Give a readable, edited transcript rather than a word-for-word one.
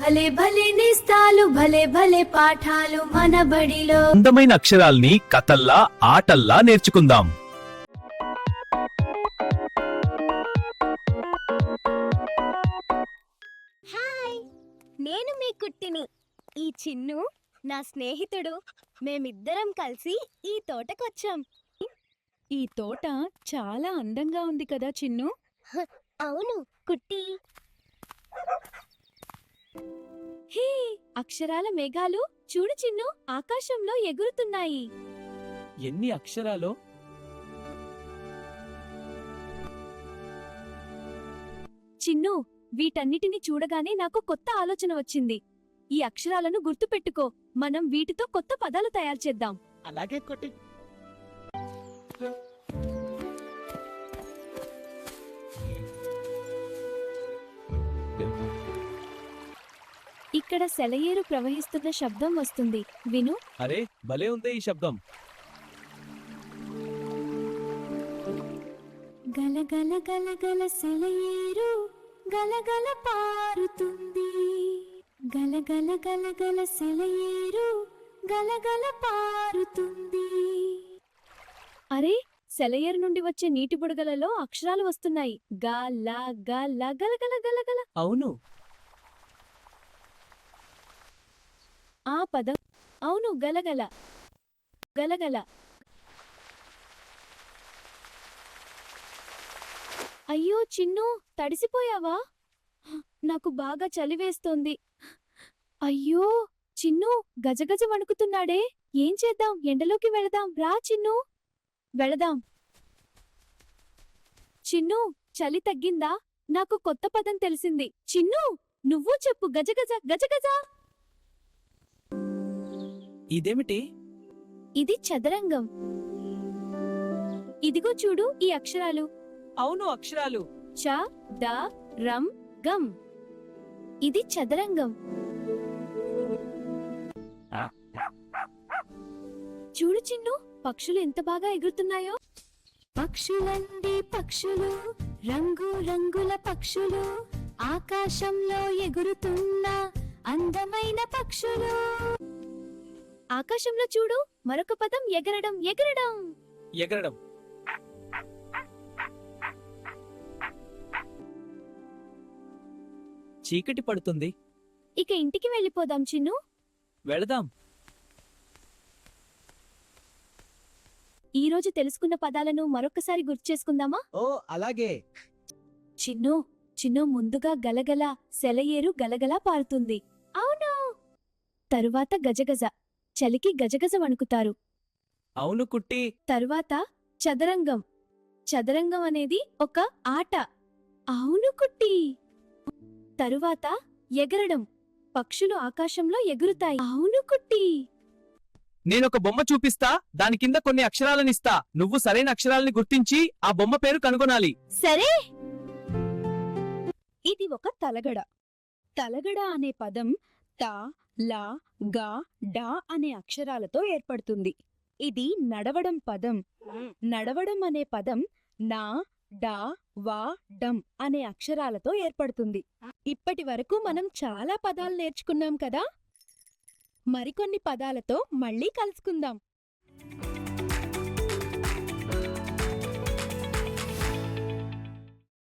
భలే భలే నేస్తాలు భలే భలే పాఠాలు మన బడిలో. అందమైన అక్షరాల్ని కథల్లా ఆటల్లా నేర్చుకుందాం. హాయ్, నేను మీ కుట్టిని. ఈ చిన్ను నా స్నేహితుడు. మేమిద్దరం కలిసి ఈ తోటకొచ్చాం. ఈ తోట చాలా అందంగా ఉంది కదా చిన్ను. అవును కుట్టి. హే, అక్షరాల మేఘాలు చూడు చిన్ను, ఆకాశంలో ఎగురుతున్నాయి. ఎన్ని అక్షరాలో! చిన్ను, వీటన్నిటిని చూడగానే నాకు కొత్త ఆలోచన వచ్చింది. ఈ అక్షరాలను గుర్తుపెట్టుకో, మనం వీటితో కొత్త పదాలు తయారు చేద్దాం. అలాగే కొట్టి. ఇక్కడ సెలయేరు ప్రవహిస్తున్న శబ్దం వస్తుంది, విను. అరే, భలే ఉందే ఈ శబ్దం. గలగల గలగల సెలయేరు గలగల పారుతుంది. గలగల గలగల సెలయేరు గలగల పారుతుంది. అరే, సెలయేరు నుండి వచ్చే నీటి బుడగలలో అక్షరాలు వస్తున్నాయి. గల గల గలగల గలగల. అవును, ఆ పదం అవును, గలగల గలగల. అయ్యో చిన్ను, తడిసిపోయావా? నాకు బాగా చలివేస్తోంది. అయ్యో చిన్ను, గజగజ వణుకుతున్నాడే. ఏం చేద్దాం? ఎండలోకి వెళదాం రా చిన్ను, వెళదాం. చిన్ను, చలి తగ్గిందా? నాకు కొత్త పదం తెలిసింది. చిన్ను, నువ్వు చెప్పు. గజగజ గజగజ. ఇదేమిటి? ఇది చదరంగం. ఇదిగో చూడు ఈ అక్షరాలు. అవును, అక్షరాలు. చ ద రం గం. ఇది చదరంగం. చూడు చిన్ను, పక్షులు ఎంత బాగా ఎగురుతున్నాయో. పక్షులండి పక్షులు, రంగు రంగుల పక్షులు, ఆకాశంలో ఎగురుతున్న అందమైన పక్షులు. ఆకాశంలో చూడు, మరొక పదం ఎగరడం ఎగరడం. ఎగరడం. చీకటి పడుతుంది. ఇక ఇంటికి వెళ్ళిపోదాం చిన్ను. వెళదాం. ఈ రోజు తెలుసుకున్న పదాలను మరొకసారి గుర్తు చేసుకుందామా? ఓ అలాగే. చిన్ను చిన్ను, ముందుగా గలగల, సెలయేరు గలగలా పారుతుంది. అవును. తరువాత గజగజ, చలికి గజగజ వణుకుతారు. అవును కుట్టి. తరువాత చదరంగం, చదరంగం అనేది ఒక ఆట. అవును కుట్టి. తరువాత ఎగరడం, పక్షులు ఆకాశంలో ఎగురుతాయి. అవును కుట్టి. నేనొక బొమ్మ చూపిస్తా, దాని కింద కొన్ని అక్షరాలనిస్తా. నువ్వు సరైన అక్షరాలని గుర్తించి ఆ బొమ్మ పేరు కనుగొనాలి. సరే. ఇది ఒక తలగడ. తలగడ అనే పదం త, ల, గ, డ అనే అక్షరాలతో ఏర్పడుతుంది. ఇది నడవడం పదం. నడవడం అనే పదం నా, డా, వా, డం అనే అక్షరాలతో ఏర్పడుతుంది. ఇప్పటి వరకు మనం చాలా పదాలు నేర్చుకున్నాం కదా. మరికొన్ని పదాలతో మళ్ళీ కలుసుకుందాం.